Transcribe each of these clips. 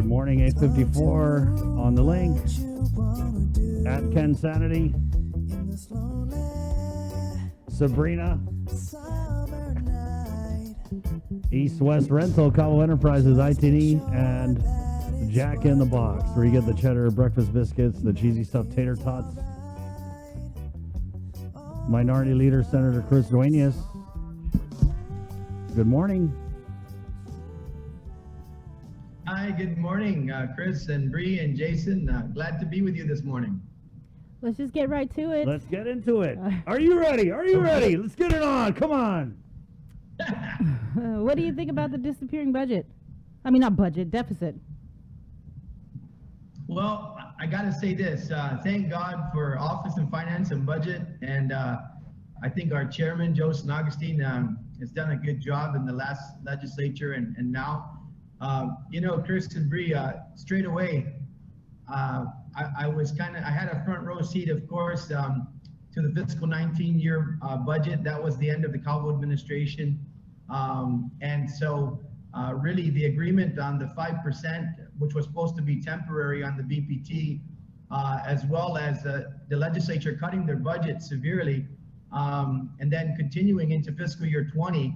morning, 8:54 on the link at Ken Sanity. Sabrina, East West Rental, Cabo Enterprises, ITD, and Jack in the Box, where you get the cheddar breakfast biscuits, the cheesy stuffed tater tots. Minority Leader Senator Chris Duenas. Good morning. Hi, good morning, Chris and Bree and Jason. Glad to be with you this morning. Let's just get right to it. Let's get into it. Are you ready? Are you ready? Let's get it on. Come on. What do you think about the disappearing budget? I mean, not budget, deficit. Well, I got to say this. Thank God for Office of Finance and Budget. And I think our chairman, Joe San Agustin, has done a good job in the last legislature and now. Chris and Bree, straight away, I had a front row seat, of course, to the fiscal 19-year budget. That was the end of the Calvo administration. And so really the agreement on the 5%, which was supposed to be temporary on the BPT, as well as the legislature cutting their budget severely, and then continuing into fiscal year 20,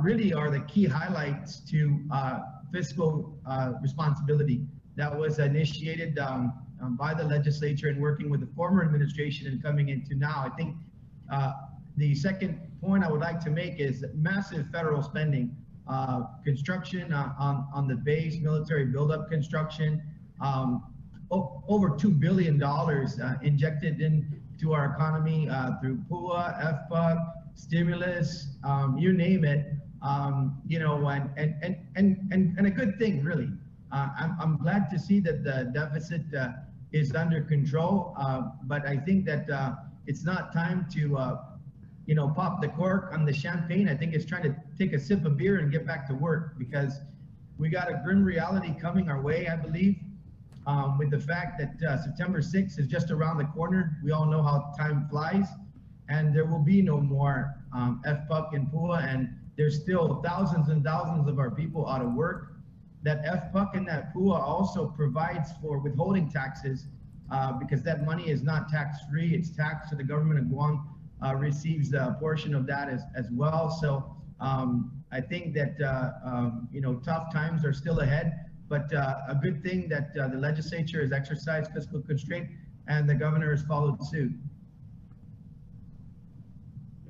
really are the key highlights to fiscal responsibility that was initiated by the legislature and working with the former administration and coming into now. I think the second point I would like to make is massive federal spending, construction on the base, military buildup construction, over $2 billion injected into our economy through PUA, FPUC, stimulus, you name it, and a good thing, really. I'm glad to see that the deficit is under control, but I think that it's not time to, pop the cork on the champagne. I think it's trying to take a sip of beer and get back to work, because we got a grim reality coming our way, I believe, with the fact that September 6th is just around the corner. We all know how time flies, and there will be no more FPUC and PUA, and there's still thousands and thousands of our people out of work. That FPUC and that PUA also provides for withholding taxes, because that money is not tax-free, it's taxed, so the government of Guam receives a portion of that as well. So I think that, tough times are still ahead, but a good thing that the legislature has exercised fiscal constraint and the governor has followed suit.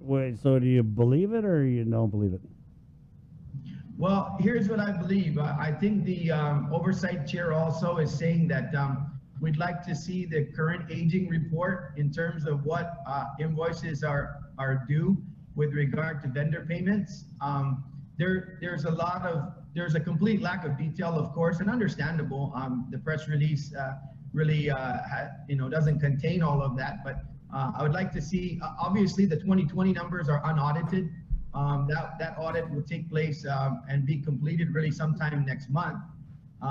Wait, so do you believe it or you don't believe it? Well, here's what I believe. I think the oversight chair also is saying that we'd like to see the current aging report in terms of what invoices are due with regard to vendor payments. There's a complete lack of detail, of course, and understandable. The press release really doesn't contain all of that, but I would like to see, obviously the 2020 numbers are unaudited. That audit will take place and be completed really sometime next month. We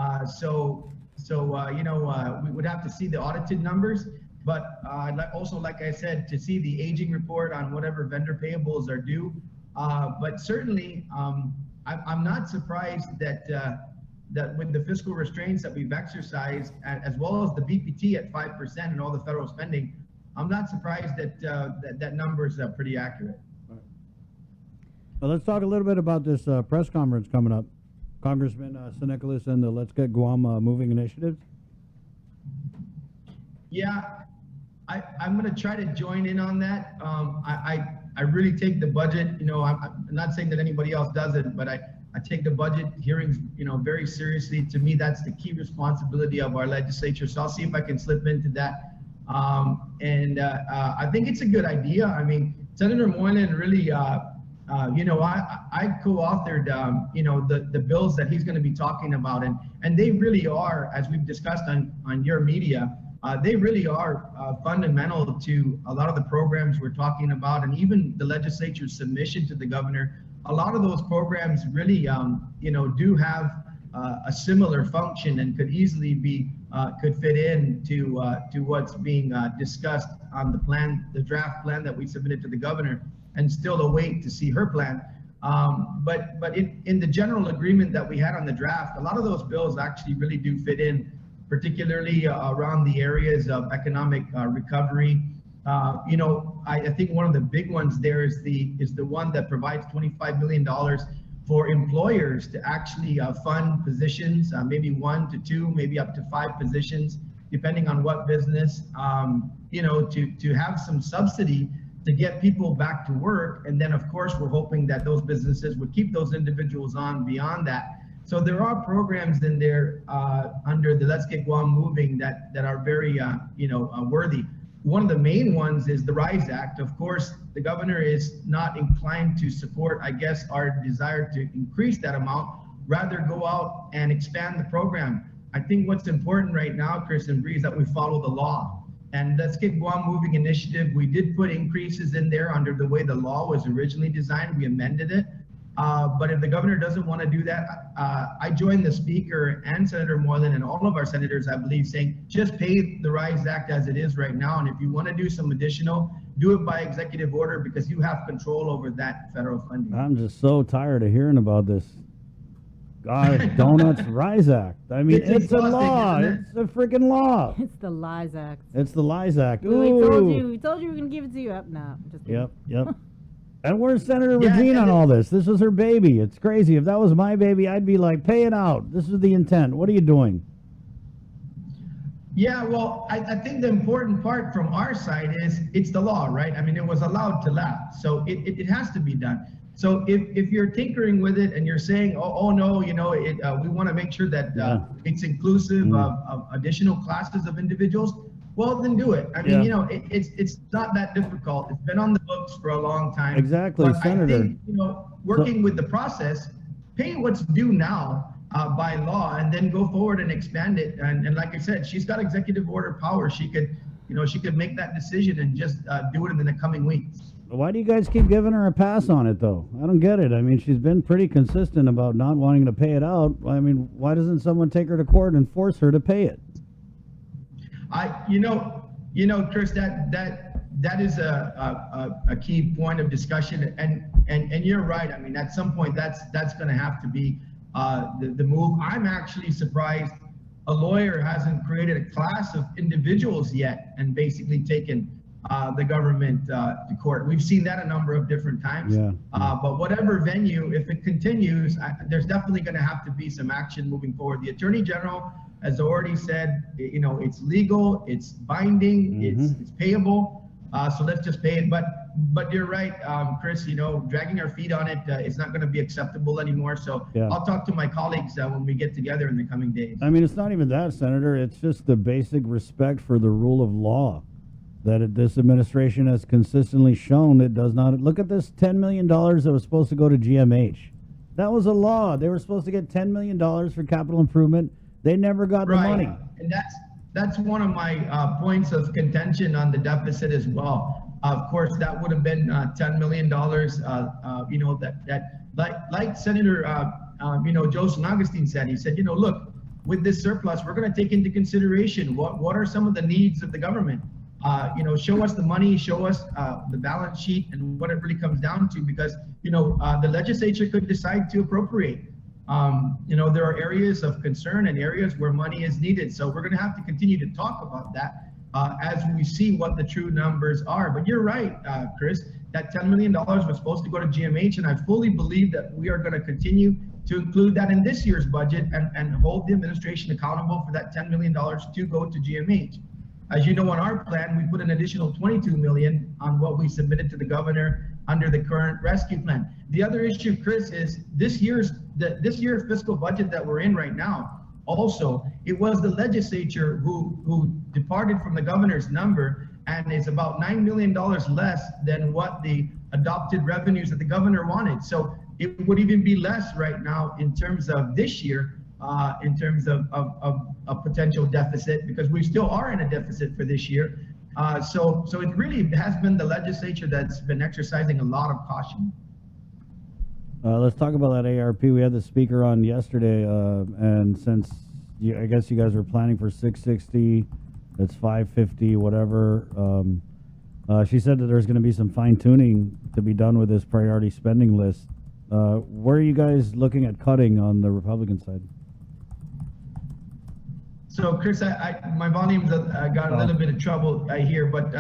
would have to see the audited numbers, but I'd also, like I said, to see the aging report on whatever vendor payables are due. But certainly, I'm not surprised that with the fiscal restraints that we've exercised, as well as the BPT at 5% and all the federal spending, I'm not surprised that that number is pretty accurate. Well, let's talk a little bit about this press conference coming up. Congressman Sen and the Let's Get Guam Moving initiative. Yeah, I'm going to try to join in on that. I really take the budget, I'm not saying that anybody else does it, but I take the budget hearings, very seriously. To me, that's the key responsibility of our legislature. So I'll see if I can slip into that. I think it's a good idea. I mean, Senator Moylan really, I co-authored, the bills that he's going to be talking about, and they really are, as we've discussed on your media, they really are fundamental to a lot of the programs we're talking about, and even the legislature's submission to the governor. A lot of those programs really, do have a similar function and could easily be could fit in to what's being discussed on the draft plan that we submitted to the governor, and still await to see her plan. But in the general agreement that we had on the draft, a lot of those bills actually really do fit in, particularly around the areas of economic recovery. I think one of the big ones there is the one that provides $25 million for employers to actually fund positions, maybe 1 to 2, maybe up to 5 positions, depending on what business, to have some subsidy to get people back to work. And then of course, we're hoping that those businesses would keep those individuals on beyond that. So there are programs in there under the Let's Get Guam Moving that are very, worthy. One of the main ones is the RISE Act. Of course, the governor is not inclined to support, I guess, our desire to increase that amount, rather go out and expand the program. I think what's important right now, Chris and Bree, is that we follow the law. And Let's Get Guam Moving initiative, we did put increases in there under the way the law was originally designed. We amended it. But if the governor doesn't want to do that, I joined the speaker and Senator Moreland and all of our senators, I believe, saying just pay the RISE Act as it is right now. And if you want to do some additional, do it by executive order, because you have control over that federal funding. I'm just so tired of hearing about this. God, Donuts RISE Act. I mean, it's a law. It's a freaking law. It's the Lies Act. It's the Lies Act. We told you we were going to give it to you. Up now. Just kidding. Yep. And where's Senator Regine on all this? This was her baby. It's crazy. If that was my baby, I'd be like, pay it out. This is the intent. What are you doing? Yeah, well, I think the important part from our side is it's the law, right? I mean, it was allowed to lapse, so it has to be done. So if you're tinkering with it and you're saying, oh no, we want to make sure that it's inclusive of additional classes of individuals, well, then do it. I mean, it's not that difficult. It's been on the books for a long time. Exactly, but Senator. I think, working with the process, pay what's due now by law, and then go forward and expand it. And like I said, she's got executive order power. She could make that decision and just do it in the coming weeks. Why do you guys keep giving her a pass on it, though? I don't get it. I mean, she's been pretty consistent about not wanting to pay it out. I mean, why doesn't someone take her to court and force her to pay it? Chris, that is a key point of discussion, and you're right. I mean, at some point, that's going to have to be the move. I'm actually surprised a lawyer hasn't created a class of individuals yet and basically taken the government to court. We've seen that a number of different times. But whatever venue, if it continues, there's definitely going to have to be some action moving forward. The Attorney General has already said, it's legal, it's binding, it's payable. So let's just pay it. But you're right, Chris. Dragging our feet on it, it's not going to be acceptable anymore. So I'll talk to my colleagues when we get together in the coming days. I mean, it's not even that, Senator. It's just the basic respect for the rule of law that this administration has consistently shown it does not. Look at this $10 million that was supposed to go to GMH. That was a law. They were supposed to get $10 million for capital improvement. They never got the money. And that's one of my points of contention on the deficit as well. Of course, that would have been $10 million. Like Senator Joseph Augustine said. He said, look, with this surplus, we're going to take into consideration what are some of the needs of the government. Show us the money, show us the balance sheet and what it really comes down to, because, the legislature could decide to appropriate. There are areas of concern and areas where money is needed. So we're going to have to continue to talk about that as we see what the true numbers are. But you're right, Chris, that $10 million was supposed to go to GMH, and I fully believe that we are going to continue to include that in this year's budget and hold the administration accountable for that $10 million to go to GMH. As you know, on our plan, we put an additional $22 million on what we submitted to the governor under the current rescue plan. The other issue, Chris, is this year's fiscal budget that we're in right now. Also, it was the legislature who departed from the governor's number, and it's about $9 million less than what the adopted revenues that the governor wanted. So it would even be less right now in terms of this year. In terms of a potential deficit, because we still are in a deficit for this year. So it really has been the legislature that's been exercising a lot of caution. Let's talk about that ARP. We had the speaker on yesterday, and since I guess you guys are planning for 660, it's 550, whatever. She said that there's going to be some fine tuning to be done with this priority spending list. Where are you guys looking at cutting on the Republican side? So, Chris, my volume's got a little bit of trouble here, but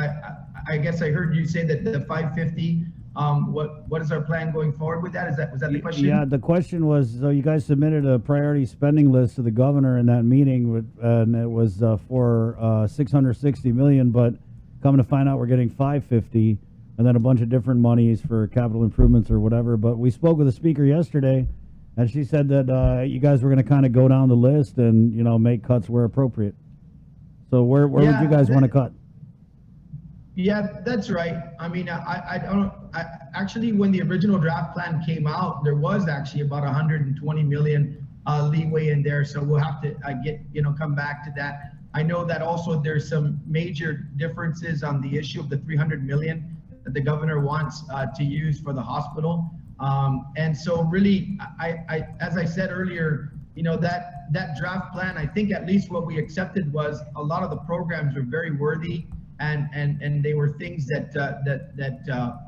I guess I heard you say that the 550. What is our plan going forward with that? Was that the question? Yeah, the question was, so you guys submitted a priority spending list to the governor in that meeting, and it was for $660 million, but coming to find out we're getting 550, and then a bunch of different monies for capital improvements or whatever. But we spoke with the speaker yesterday, and she said that you guys were going to kind of go down the list and, you know, make cuts where appropriate. So where would you guys want to cut? Yeah, that's right. I mean, actually, when the original draft plan came out, there was actually about 120 million leeway in there. So we'll have to come back to that. I know that also there's some major differences on the issue of the 300 million that the governor wants to use for the hospital. And so really, as I said earlier, you know, that draft plan, I think at least what we accepted was a lot of the programs were very worthy. And they were things that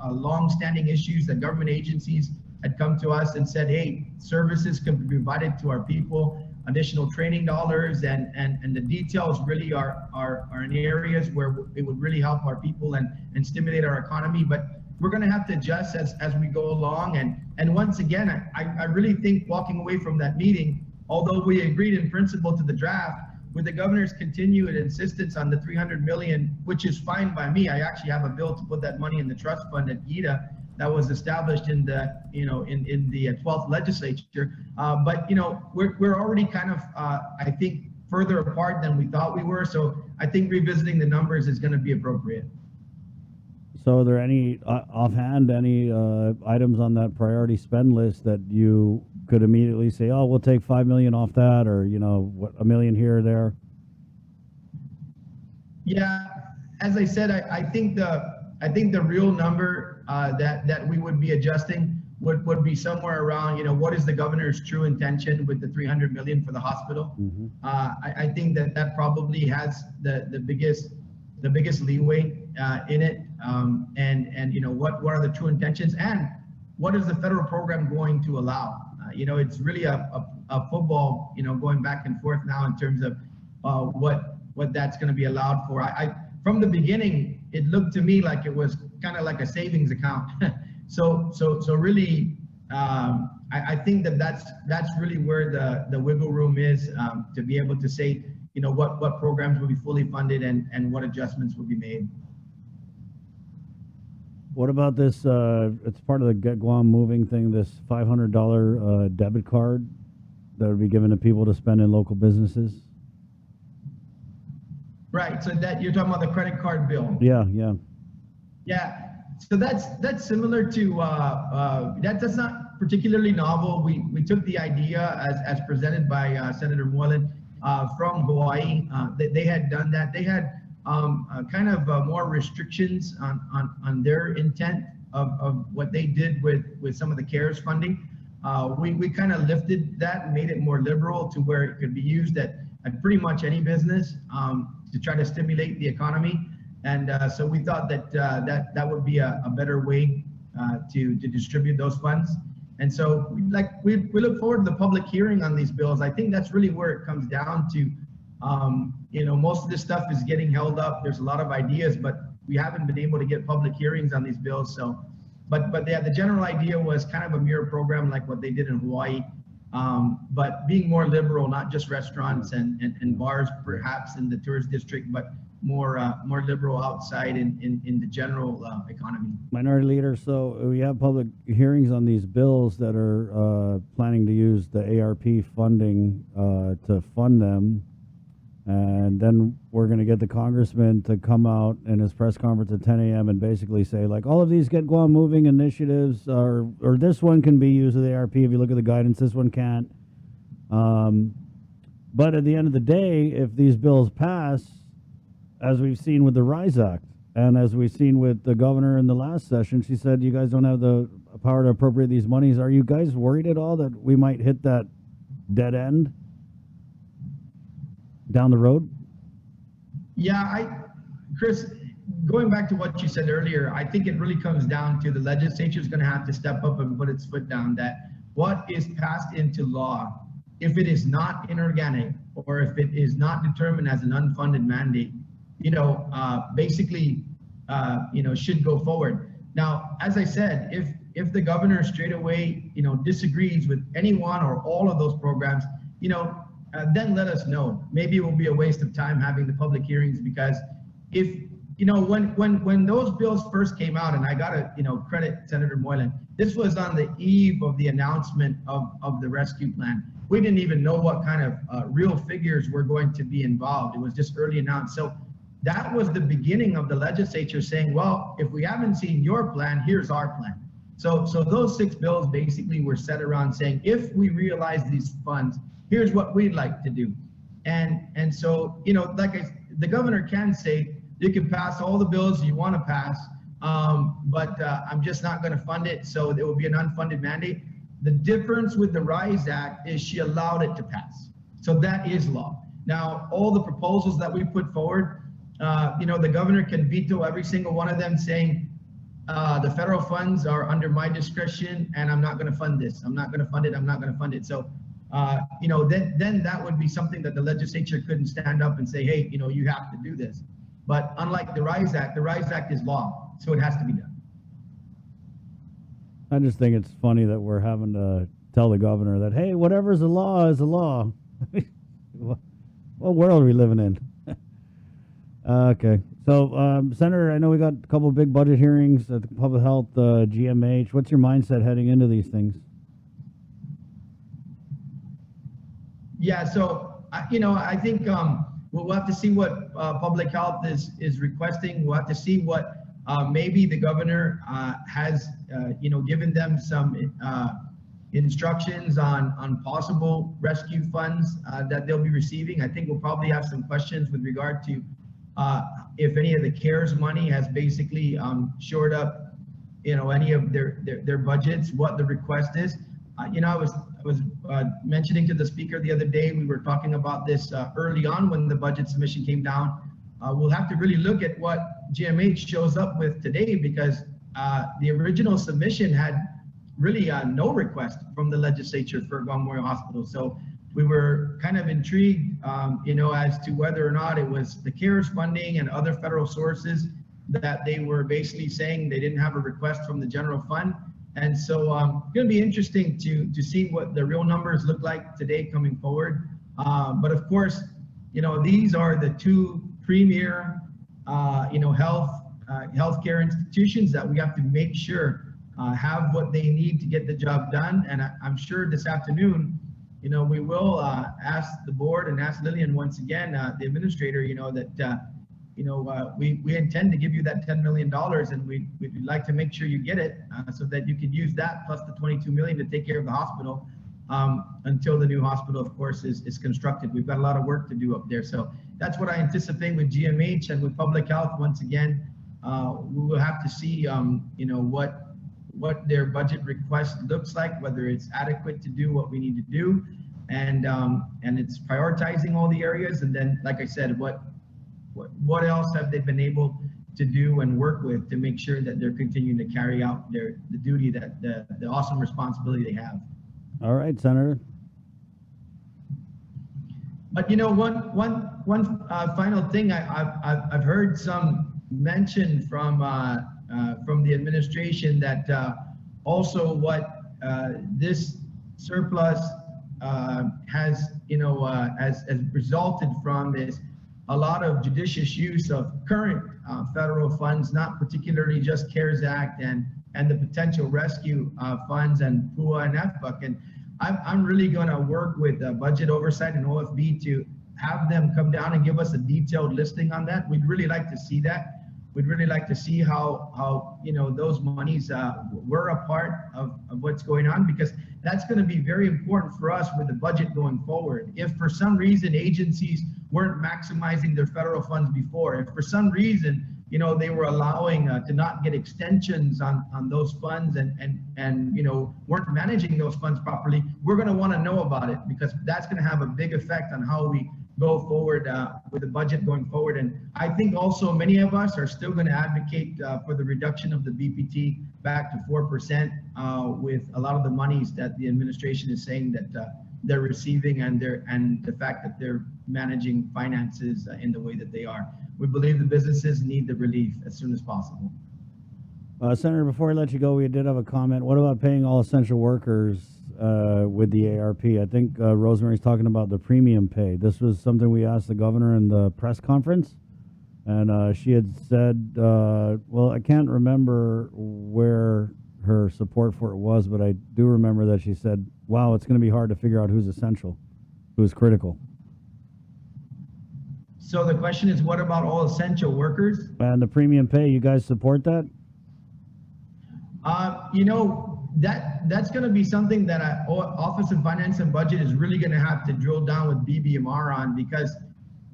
long-standing issues that government agencies had come to us and said, hey, services can be provided to our people, additional training dollars, and the details really are in areas where it would really help our people and stimulate our economy. But we're going to have to adjust as we go along. And once again, I really think walking away from that meeting, although we agreed in principle to the draft, with the governor's continued insistence on the 300 million, which is fine by me. I actually have a bill to put that money in the trust fund at GITA that was established in the, in the 12th legislature. But, we're already kind of, I think, further apart than we thought we were. So I think revisiting the numbers is going to be appropriate. So are there any, offhand, any items on that priority spend list that you could immediately say, oh, we'll take 5 million off that, or, what, $1 million here or there? Yeah, as I said, I think the real number that we would be adjusting would be somewhere around, what is the governor's true intention with the 300 million for the hospital? Mm-hmm. I think that probably has the biggest leeway in it, and what are the true intentions, and what is the federal program going to allow? It's really a football, going back and forth now in terms of what that's going to be allowed for. From the beginning, it looked to me like it was kind of like a savings account. so really, I think that's really where the wiggle room is, to be able to say, what programs will be fully funded and what adjustments will be made. What about this, it's part of the Get Guam Moving thing, this $500 debit card that would be given to people to spend in local businesses? Right, so that you're talking about the credit card bill. Yeah. Yeah, so that's similar to, that's not particularly novel. We took the idea as presented by Senator Moreland from Hawaii. They had done that. They had kind of more restrictions on their intent of what they did with some of the CARES funding. We kind of lifted that and made it more liberal to where it could be used at pretty much any business to try to stimulate the economy. And so we thought that would be a better way to distribute those funds. And so we look forward to the public hearing on these bills. I think that's really where it comes down to. Most of this stuff is getting held up. There's a lot of ideas, but we haven't been able to get public hearings on these bills. So, but yeah, the general idea was kind of a mirror program like what they did in Hawaii, but being more liberal, not just restaurants and bars, perhaps in the tourist district, but more liberal outside in the general economy. Minority Leader, so we have public hearings on these bills that are planning to use the ARP funding to fund them. And then we're going to get the congressman to come out in his press conference at 10 a.m. and basically say, like, all of these Get Guam Moving initiatives or this one can be used with ARP if you look at the guidance, this one can't. But at the end of the day, if these bills pass, as we've seen with the RISE Act, and as we've seen with the governor in the last session, she said, you guys don't have the power to appropriate these monies. Are you guys worried at all that we might hit that dead end down the road? Yeah, Chris, going back to what you said earlier, I think it really comes down to the legislature is going to have to step up and put its foot down that what is passed into law, if it is not inorganic or if it is not determined as an unfunded mandate, basically, should go forward. Now, as I said, if the governor straight away, disagrees with any one or all of those programs, then let us know. Maybe it will be a waste of time having the public hearings, because if, when those bills first came out, and I gotta, credit Senator Moylan, this was on the eve of the announcement of the rescue plan. We didn't even know what kind of real figures were going to be involved. It was just early announced. So that was the beginning of the legislature saying, well, if we haven't seen your plan, here's our plan. So those 6 bills basically were set around saying, if we realize these funds, here's what we'd like to do. And so, the governor can say, you can pass all the bills you want to pass, but I'm just not going to fund it. So there will be an unfunded mandate. The difference with the RISE Act is she allowed it to pass. So that is law. Now, all the proposals that we put forward, the governor can veto every single one of them, saying, the federal funds are under my discretion and I'm not going to fund this. I'm not going to fund it. I'm not going to fund it. So, then that would be something that the legislature couldn't stand up and say, hey, you have to do this. But unlike the RISE Act is law, so it has to be done. I just think it's funny that we're having to tell the governor that, hey, whatever's a law is a law. What world are we living in? Okay. So, Senator, I know we got a couple of big budget hearings at the Public Health, GMH. What's your mindset heading into these things? Yeah, so, I think we'll have to see what Public Health is requesting. We'll have to see what maybe the governor has, given them some instructions on possible rescue funds that they'll be receiving. I think we'll probably have some questions with regard to if any of the CARES money has basically shored up, any of their budgets, what the request is. I was mentioning to the speaker the other day, we were talking about this early on when the budget submission came down. We'll have to really look at what GMH shows up with today, because the original submission had really no request from the legislature for Guam Memorial Hospital. So we were kind of intrigued, as to whether or not it was the CARES funding and other federal sources that they were basically saying they didn't have a request from the general fund. And so it's going to be interesting to see what the real numbers look like today coming forward. But of course, these are the 2 premier, healthcare institutions that we have to make sure have what they need to get the job done. And I'm sure this afternoon, we will ask the board and ask Lillian once again, the administrator, that we intend to give you that $10 million, and we'd like to make sure you get it so that you could use that plus the $22 million to take care of the hospital until the new hospital, of course, is constructed. We've got a lot of work to do up there. So that's what I anticipate with GMH and with Public Health. Once again, we will have to see, what their budget request looks like, whether it's adequate to do what we need to do, and it's prioritizing all the areas. And then, like I said, what else have they been able to do and work with to make sure that they're continuing to carry out the duty, that the awesome responsibility they have. All right, Senator. But one final thing, I've heard some mention from the administration that also what this surplus has resulted from is a lot of judicious use of current federal funds, not particularly just CARES Act and the potential rescue funds and PUA and FBUC. And I'm really going to work with Budget Oversight and OFB to have them come down and give us a detailed listing on that. We'd really like to see that. We'd really like to see how those monies were a part of what's going on, because that's going to be very important for us with the budget going forward. If for some reason agencies weren't maximizing their federal funds before, if for some reason they were allowing to not get extensions on those funds and weren't managing those funds properly, we're going to want to know about it, because that's going to have a big effect on how we go forward with the budget going forward. And I think also many of us are still going to advocate for the reduction of the BPT back to 4% with a lot of the monies that the administration is saying that they're receiving and the fact that they're managing finances in the way that they are. We believe the businesses need the relief as soon as possible. Senator, before I let you go, we did have a comment. What about paying all essential workers with the ARP? I think Rosemary's talking about the premium pay. This was something we asked the governor in the press conference, and she had said, well, I can't remember where her support for it was, but I do remember that she said, wow, it's going to be hard to figure out who's essential, who's critical. So the question is, what about all essential workers? And the premium pay, you guys support that? You know, that's going to be something that Office of Finance and Budget is really going to have to drill down with BBMR on, because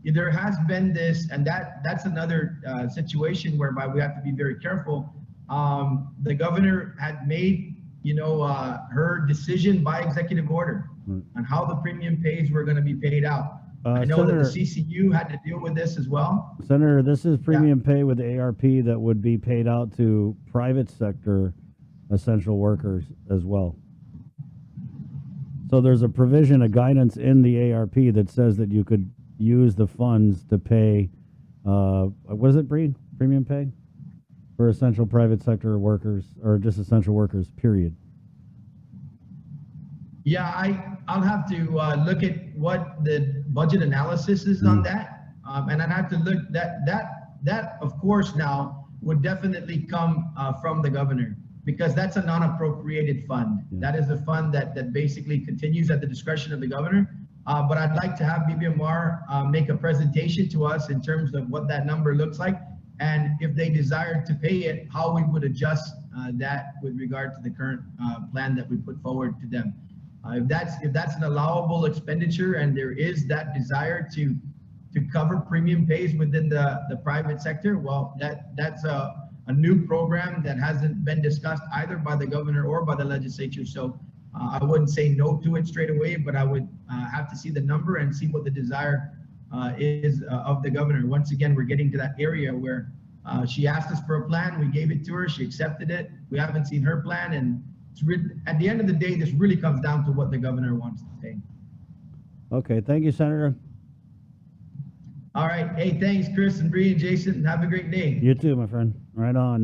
there has been this, and that's another situation whereby we have to be very careful. The governor had made, her decision by executive order on how the premium pays were going to be paid out. I know Senator, that the CCU had to deal with this as well. Senator, this is premium pay with the ARP that would be paid out to private sector essential workers as well. So there's a provision, a guidance in the ARP that says that you could use the funds to pay, what is it, Bree? Premium pay for essential private sector workers, or just essential workers, period. Yeah, I'll have to look at what the budget analysis is on that, and I'd have to look that of course now would definitely come from the governor, because that's a non-appropriated fund. That is a fund that basically continues at the discretion of the governor. But I'd like to have BBMR make a presentation to us in terms of what that number looks like, and if they desire to pay it, how we would adjust that with regard to the current plan that we put forward to them. If that's an allowable expenditure and there is that desire to cover premium pays within the private sector, well, that's a new program that hasn't been discussed either by the governor or by the legislature. So I wouldn't say no to it straight away, but I would have to see the number and see what the desire is of the governor. Once again, we're getting to that area where she asked us for a plan, we gave it to her, she accepted it. We haven't seen her plan, and at the end of the day, this really comes down to what the governor wants to say. Okay, thank you, Senator. All right. Hey, thanks, Chris and Bree and Jason. Have a great day. You too, my friend. Right on.